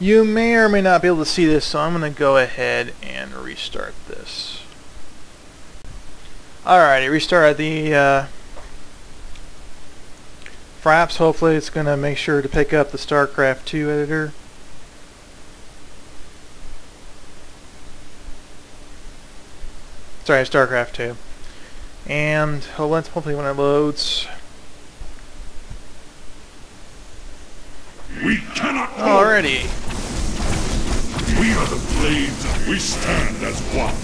You may or may not be able to see this, so I'm going to go ahead and restart this. Alrighty, restarted the Fraps. Hopefully it's going to make sure to pick up the StarCraft 2 editor. Sorry, StarCraft 2. And hopefully when it loads. We cannot go. Alrighty. We are the blades and we stand as one.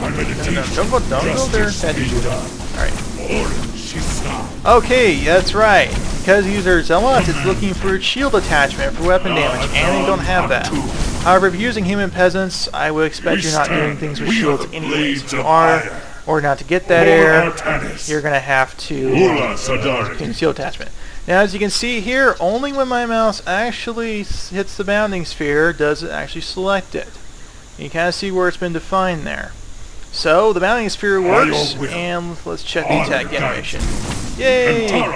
My meditation. Don't go there. Alright. Okay, that's right. Because user Zealot is looking for shield attachment for weapon damage, and they don't have that. However, if you're using human peasants, I would expect you're not doing things with shields anyways. If you are, or not to get that air, you're going to have to use shield attachment. Now, as you can see here, only when my mouse actually hits the bounding sphere does it actually select it. You kind of see where it's been defined there. So, the bounding sphere works, and let's check the attack animation. Yay! And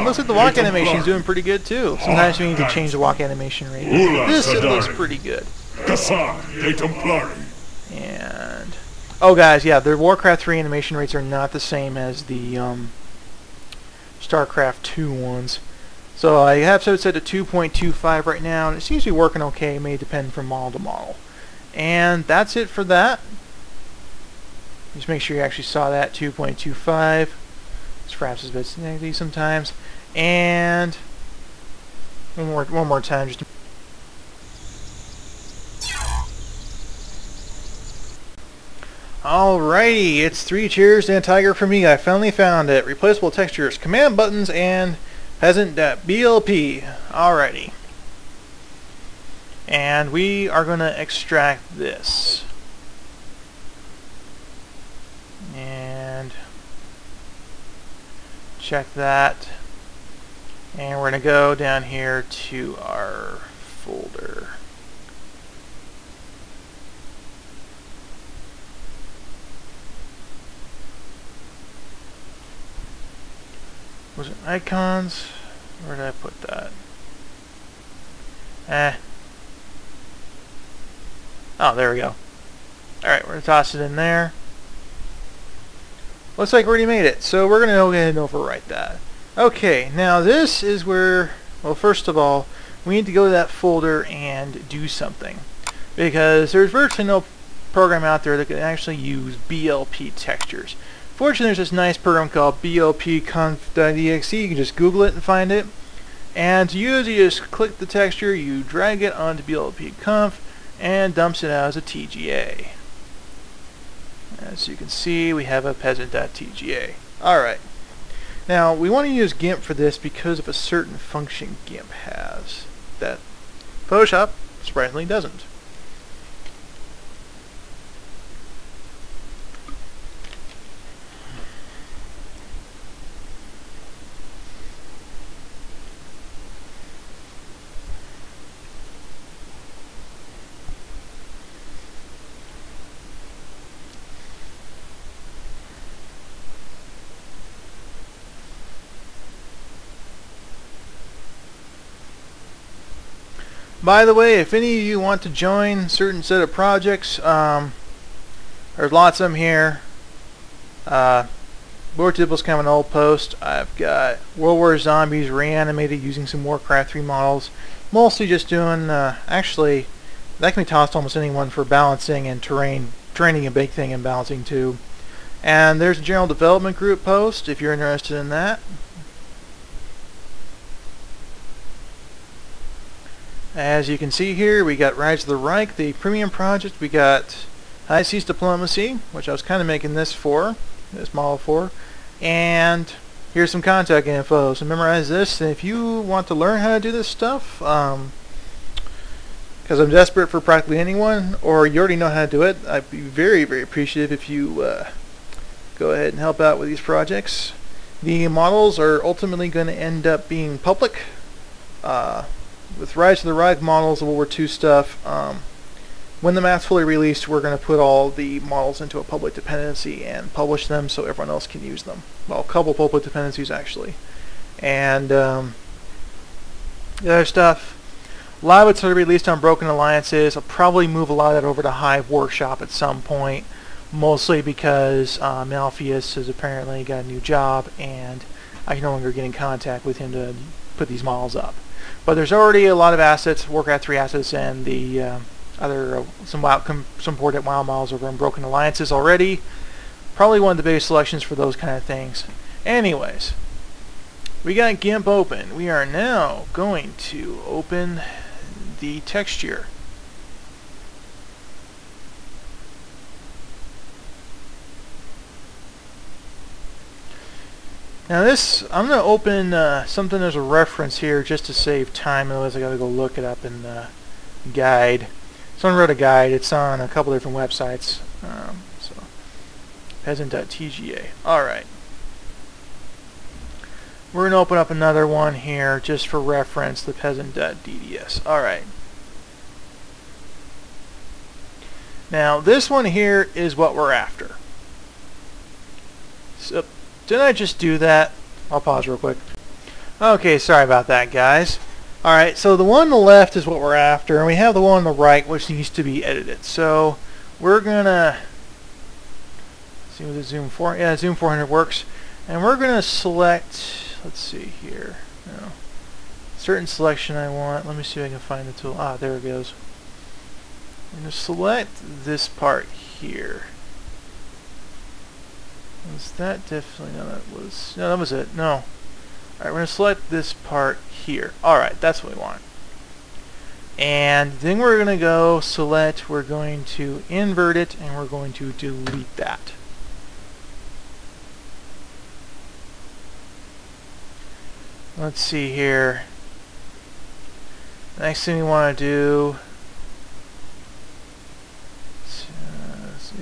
looks like the walk animation is doing pretty good too. Sometimes we need to change the walk animation rate. This it looks pretty good. And oh guys, yeah, the WarCraft 3 animation rates are not the same as the StarCraft 2 ones. So I have it set to 2.25 right now, and it seems to be working okay. It may depend from model to model. And that's it for that. Just make sure you actually saw that 2.25. This perhaps is a bit snaggly sometimes. And one more time, just. Alrighty, it's 3 cheers and a tiger for me. I finally found it. Replaceable textures, command buttons, and peasant.blp. Alrighty. And we are going to extract this. And check that. And we're going to go down here to our folder. Was it icons? Where did I put that? Oh, there we go. Alright, we're going to toss it in there. Looks like we already made it, so we're going to go ahead and overwrite that. Okay, now this is where, well, first of all, we need to go to that folder and do something. Because there's virtually no program out there that can actually use BLP textures. Fortunately, there's this nice program called blpconf.exe. You can just Google it and find it. And to use, you just click the texture, you drag it onto blpconf, and dumps it out as a TGA. As you can see, we have a peasant.tga. Alright. Now, we want to use GIMP for this because of a certain function GIMP has that Photoshop surprisingly doesn't. By the way, if any of you want to join a certain set of projects, there's lots of them here. WarCraft's kind of an old post. I've got World War Zombies reanimated using some WarCraft 3 models. Mostly just doing, actually, that can be tossed to almost anyone for balancing and training a big thing and balancing too. And there's a general development group post if you're interested in that. As you can see here, we got Rise of the Reich, the premium project. We got High Seas Diplomacy, which I was kind of making this model for. And here's some contact info. So memorize this, and if you want to learn how to do this stuff, because I'm desperate for practically anyone, or you already know how to do it, I'd be very, very appreciative if you go ahead and help out with these projects. The models are ultimately going to end up being public. With Rise of the Reich models and World War II stuff, when the map's fully released, we're going to put all the models into a public dependency and publish them so everyone else can use them. Well, a couple public dependencies actually. And the other stuff, A lot of it's already released on Broken Alliances. I'll probably move a lot of that over to Hive Workshop at some point, mostly because Malpheus has apparently got a new job and I can no longer get in contact with him to put these models up. But there's already a lot of assets, Warcraft 3 assets, and the some imported WoW models over in Broken Alliances already. Probably one of the biggest selections for those kind of things. Anyways, we got GIMP open. We are now going to open the texture. Now this, I'm going to open something as a reference here just to save time, otherwise I got to go look it up in the guide. Someone wrote a guide. It's on a couple different websites. So peasant.tga. Alright. We're going to open up another one here just for reference, the peasant.dds. Alright. Now this one here is what we're after. So, didn't I just do that? I'll pause real quick. Okay, sorry about that, guys. Alright, so the one on the left is what we're after, and we have the one on the right which needs to be edited. So we're gonna see what the Zoom 4. Yeah, Zoom 400 works. And we're gonna select, let's see here. No. Certain selection I want. Let me see if I can find the tool. Ah, there it goes. I'm gonna select this part here. Was that definitely, no, that was it. No. Alright, we're going to select this part here. Alright, that's what we want. And then we're going to go select, we're going to invert it, and we're going to delete that. Let's see here. Next thing we want to do,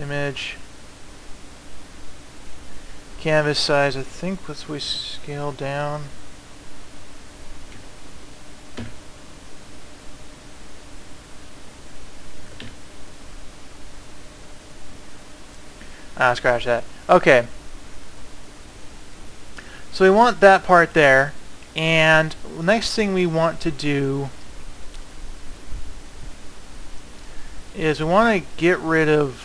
image. Canvas size, I think let's we scale down. Scratch that. Okay. So we want that part there, and the next thing we want to do is we want to get rid of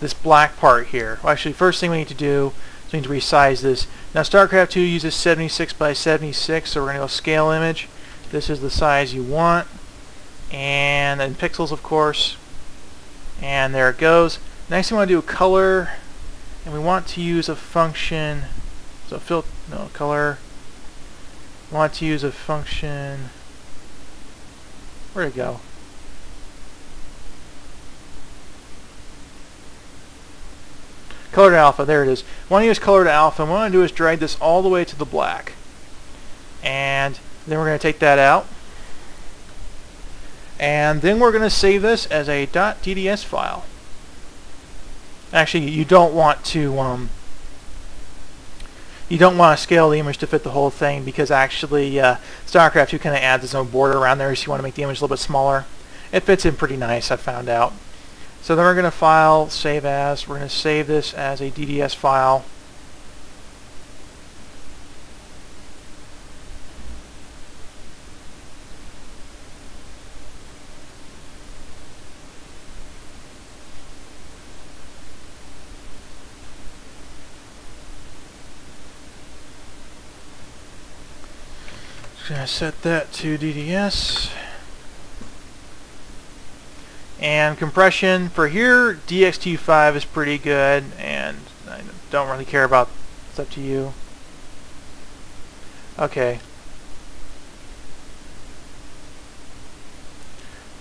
this black part here. Well, actually, first thing we need to do is we need to resize this. Now, StarCraft 2 uses 76 by 76, so we're going to go scale image. This is the size you want, and then pixels, of course. And there it goes. Next thing we want to do color, and we want to use a function. So color. We want to use a function. Where'd it go? Color to alpha, there it is. I want to use color to alpha, and what I want to do is drag this all the way to the black. And then we're going to take that out. And then we're going to save this as a .dds file. Actually, you don't want to scale the image to fit the whole thing, because actually StarCraft 2 kind of adds its own border around there, so you want to make the image a little bit smaller. It fits in pretty nice, I found out. So then we're going to file, save as. We're going to save this as a DDS file. Just going to set that to DDS. And compression for here, DXT5 is pretty good, and I don't really care about, it's up to you. Okay.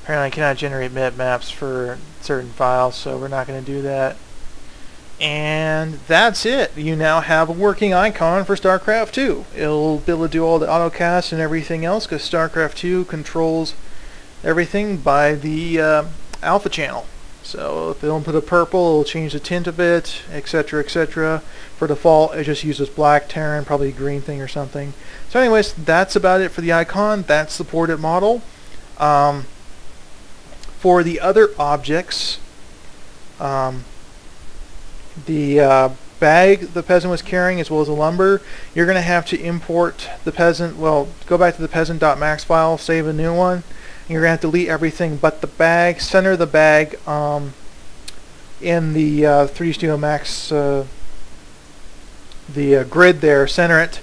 Apparently I cannot generate bitmaps for certain files, so we're not going to do that. And that's it. You now have a working icon for StarCraft 2. It'll be able to do all the autocast and everything else, because StarCraft 2 controls everything by the alpha channel. So if they don't put a purple, it'll change the tint a bit, etc, etc. For default, it just uses black, Terran, probably a green thing or something. So anyways, that's about it for the icon. That's the ported model. For the other objects, the bag the peasant was carrying as well as the lumber, you're going to have to import the peasant, well, go back to the peasant.max file, save a new one, and you're going to have to delete everything but the bag, center the bag in the 3D Studio Max, the grid there, center it,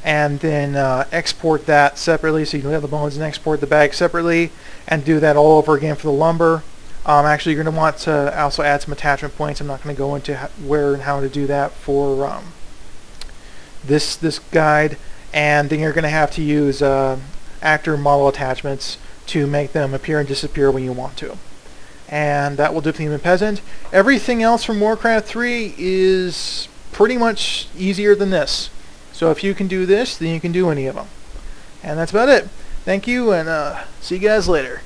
and then export that separately, so you can have the bones and export the bag separately, and do that all over again for the lumber. Actually, you're going to want to also add some attachment points. I'm not going to go into where and how to do that for this guide. And then you're going to have to use actor model attachments to make them appear and disappear when you want to. And that will do Theme and Peasant. Everything else from Warcraft 3 is pretty much easier than this. So if you can do this, then you can do any of them. And that's about it. Thank you, and see you guys later.